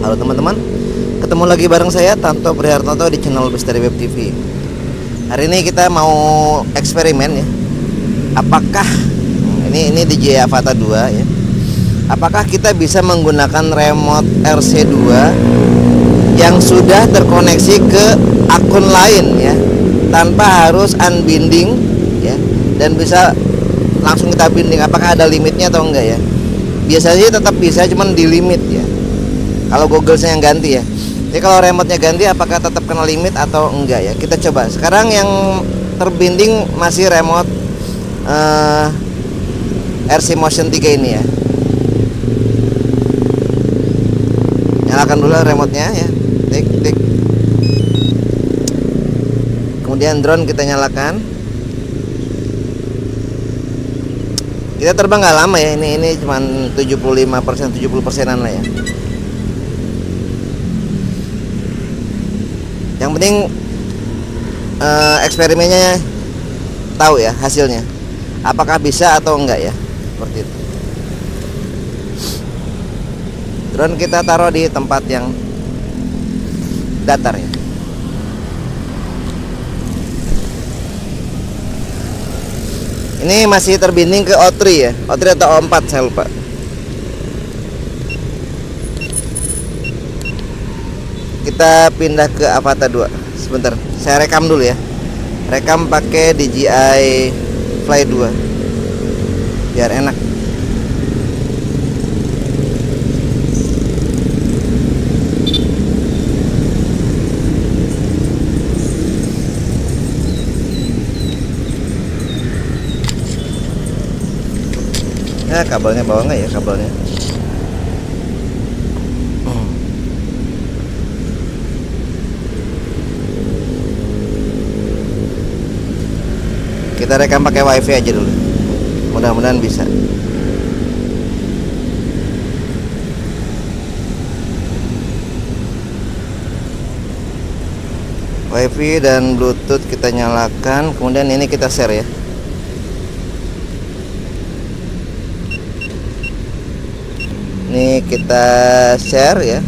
Halo teman-teman, ketemu lagi bareng saya Tanto Prihartanto di channel Bestari Web TV. Hari ini kita mau eksperimen ya. Apakah ini DJI Avata 2 ya. Apakah kita bisa menggunakan remote RC2 yang sudah terkoneksi ke akun lain ya, tanpa harus unbinding ya, dan bisa langsung kita binding? Apakah ada limitnya atau enggak ya? Biasanya tetap bisa, cuman di limit ya, kalau Google-nya yang ganti ya. Jadi kalau remote-nya ganti, apakah tetap kena limit atau enggak ya? Kita coba. Sekarang yang terbinding masih remote RC Motion 3 ini ya. Nyalakan dulu remote-nya ya. Tik tik. Kemudian drone kita nyalakan. Kita terbang nggak lama ya. Ini cuman 75%, 70%-an lah ya. Yang penting eksperimennya tahu ya hasilnya, apakah bisa atau enggak ya, seperti itu. Drone kita taruh di tempat yang datar ya. Ini masih terbinding ke O3 ya, O3 atau O4 saya lupa. Kita pindah ke Avata 2. Sebentar, saya rekam dulu ya. Rekam pakai DJI Fly 2 biar enak. Nah, kabelnya bawa nggak ya kabelnya? Kita rekam pakai wifi aja dulu, mudah-mudahan bisa. Wifi dan Bluetooth kita nyalakan, kemudian ini kita share ya. Ini kita share ya.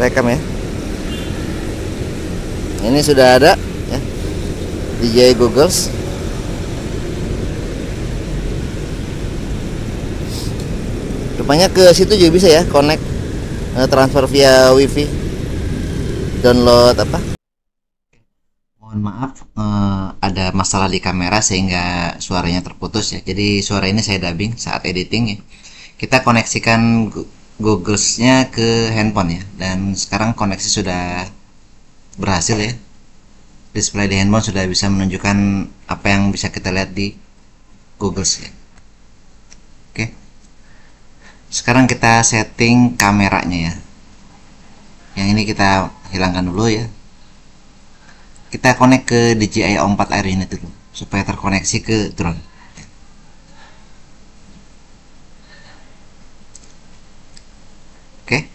Rekam ya. Ini sudah ada ya, DJI Goggles. Rupanya ke situ juga bisa ya, connect, transfer via wifi, download apa. Mohon maaf, ada masalah di kamera sehingga suaranya terputus ya. Jadi suara ini saya dubbing saat editing ya. Kita koneksikan Googlesnya ke handphone ya, dan sekarang koneksi sudah berhasil ya. Display di handphone sudah bisa menunjukkan apa yang bisa kita lihat di Googles ya. Oke, sekarang kita setting kameranya ya. Yang ini kita hilangkan dulu ya. Kita connect ke DJI O4 Air ini dulu supaya terkoneksi ke drone. Oke,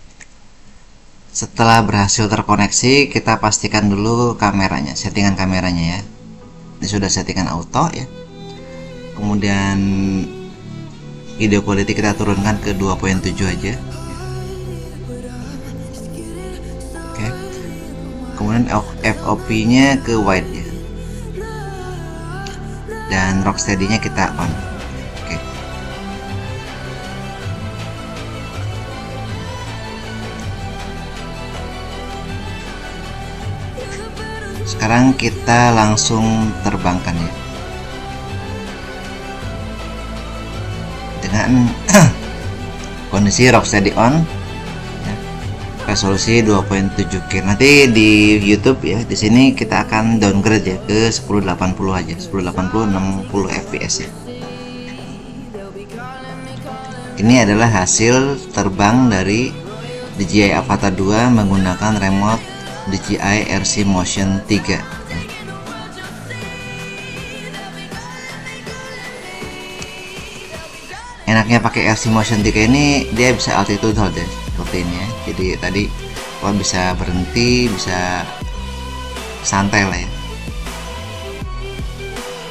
setelah berhasil terkoneksi, kita pastikan dulu kameranya, settingan kameranya ya. Ini sudah settingan auto ya. Kemudian video quality kita turunkan ke 2.7 aja. Oke, kemudian FOV nya ke wide ya, dan rocksteady nya kita on. Oke, sekarang kita langsung terbangkan ya, dengan kondisi rocksteady on ya, resolusi 2.7K. Nanti di YouTube ya, di sini kita akan downgrade ya ke 1080 aja, 1080 60 fps ya. Ini adalah hasil terbang dari DJI Avata 2 menggunakan remote DJI RC Motion 3. enaknya pakai RC Motion 3 ini, dia bisa altitude hold ya, seperti ini ya. Jadi tadi pohon bisa berhenti, bisa santai lah ya.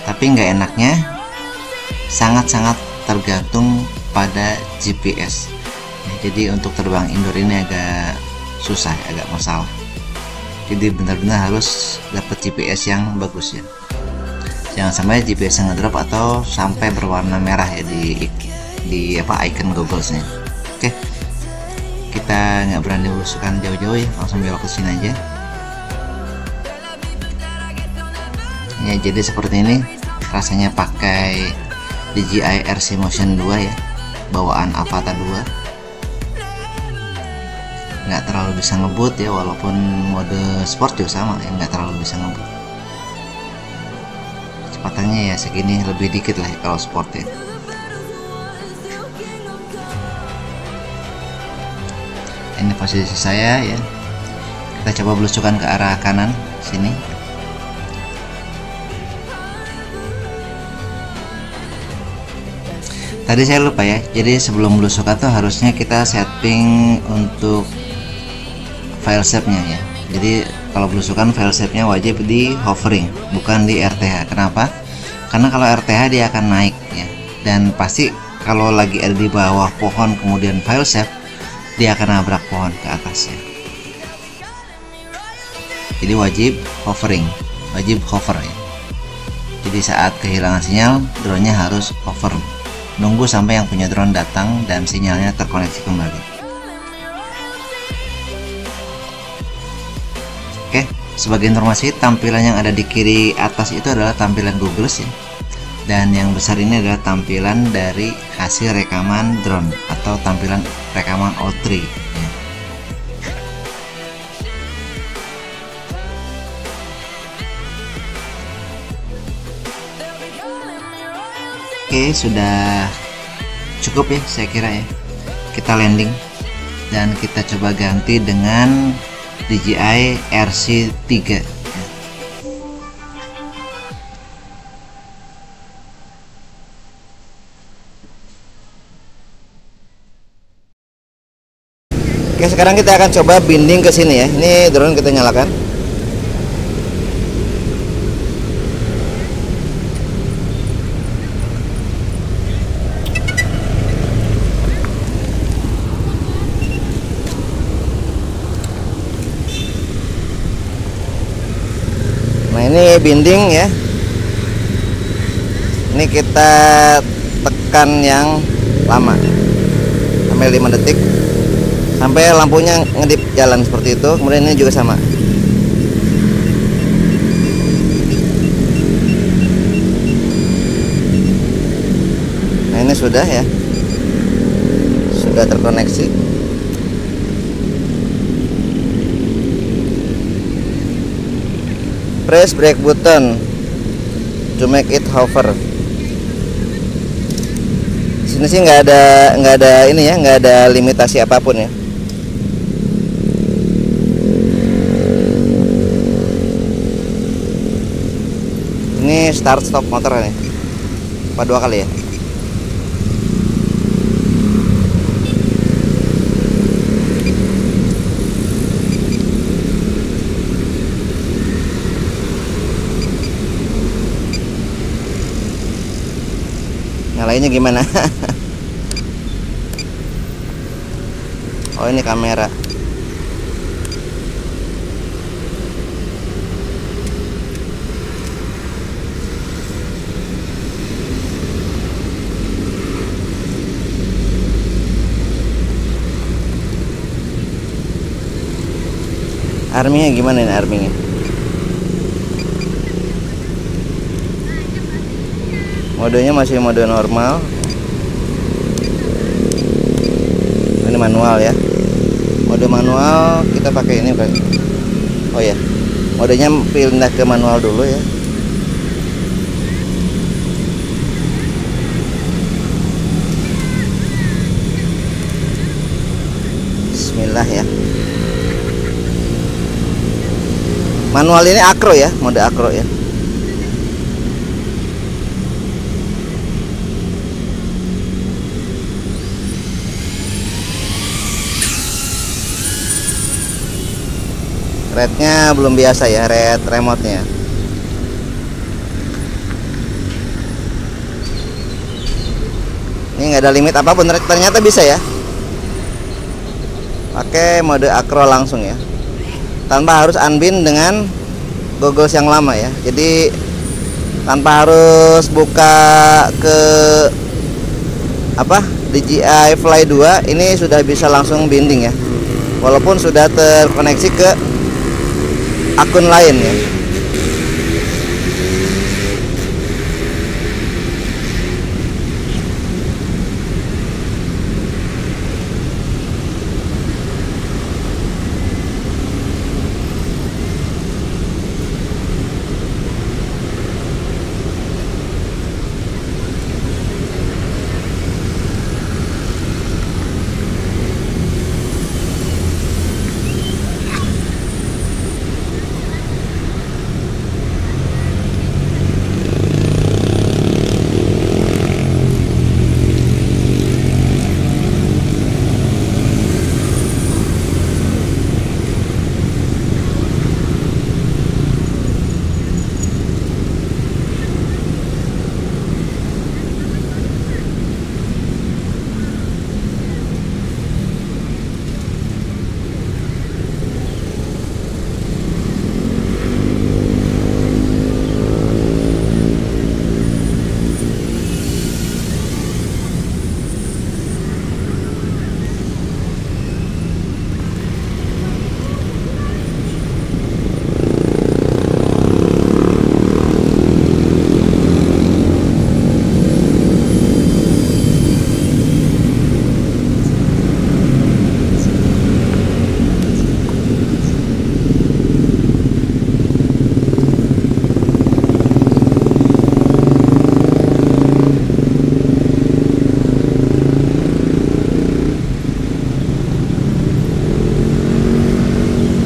Tapi nggak enaknya sangat-sangat tergantung pada GPS ya, jadi untuk terbang indoor ini agak susah, agak masalah. Jadi benar-benar harus dapat GPS yang bagus ya, jangan sampai GPS yang ngedrop atau sampai berwarna merah ya di icon Google-nya. Oke, kita nggak berani belusukan jauh-jauh ya, langsung belok ke sini aja ya. Jadi seperti ini rasanya pakai DJI RC Motion 2 ya, bawaan Avata 2. Nggak terlalu bisa ngebut ya, walaupun mode sport juga sama ya, nggak terlalu bisa ngebut. Kecepatannya ya segini, lebih dikit lah ya kalau sport ya. Ini posisi saya ya, kita coba belusukan ke arah kanan sini. Tadi saya lupa ya, jadi sebelum belusukan tuh harusnya kita setting untuk file shape-nya ya. Jadi kalau belusukan file shape-nya wajib di hovering, bukan di RTH. Kenapa? Karena kalau RTH dia akan naik ya, dan pasti kalau lagi ada di bawah pohon kemudian file shape, dia akan nabrak pohon ke atasnya. Jadi wajib hovering, wajib hover ya. Jadi saat kehilangan sinyal, drone-nya harus hover, nunggu sampai yang punya drone datang dan sinyalnya terkoneksi kembali. Oke, sebagai informasi, tampilan yang ada di kiri atas itu adalah tampilan Google ya, dan yang besar ini adalah tampilan dari hasil rekaman drone atau tampilan rekaman O3 ya. Oke, sudah cukup ya saya kira ya. Kita landing dan kita coba ganti dengan DJI RC3 ya. Oke, sekarang kita akan coba binding ke sini ya. Ini drone kita nyalakan. Nah, ini binding ya. Ini kita tekan yang lama sampai 5 detik sampai lampunya ngedip jalan seperti itu. Kemudian ini juga sama. Nah, ini sudah ya, sudah terkoneksi. Press brake button to make it hover. Sini sih nggak ada ini ya, nggak ada limitasi apapun ya. Ini start stop motor nih, apa 2 kali ya? Nyalainnya gimana? Oh, ini kamera. Armingnya gimana ini armingnya? Modenya masih mode normal. Ini manual ya. Mode manual kita pakai ini kan. Oh ya, modenya pindah ke manual dulu ya. Bismillah ya. Manual ini acro ya, mode acro ya. Rednya belum biasa ya, red remote-nya. Ini nggak ada limit apapun, ternyata bisa ya. Pakai mode acro langsung ya, tanpa harus unbind dengan goggles yang lama ya. Jadi tanpa harus buka ke apa DJI Fly 2, ini sudah bisa langsung binding ya, walaupun sudah terkoneksi ke akun lain ya.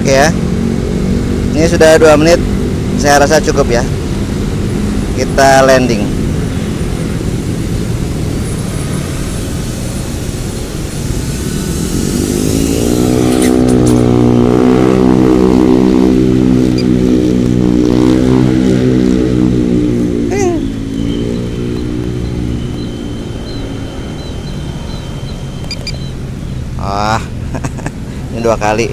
Oke ya, ini sudah 2 menit, saya rasa cukup ya. Kita landing. Wah, ini 2 kali.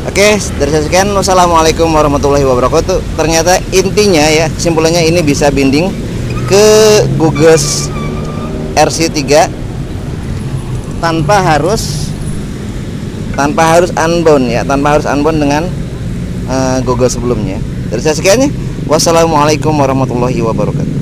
Oke, dari saya sekian. Wassalamualaikum warahmatullahi wabarakatuh. Ternyata intinya ya, kesimpulannya ini bisa binding ke Googles RC3 tanpa harus unbound ya, tanpa harus unbound dengan Google sebelumnya. Dari saya sekian ya. Wassalamualaikum warahmatullahi wabarakatuh.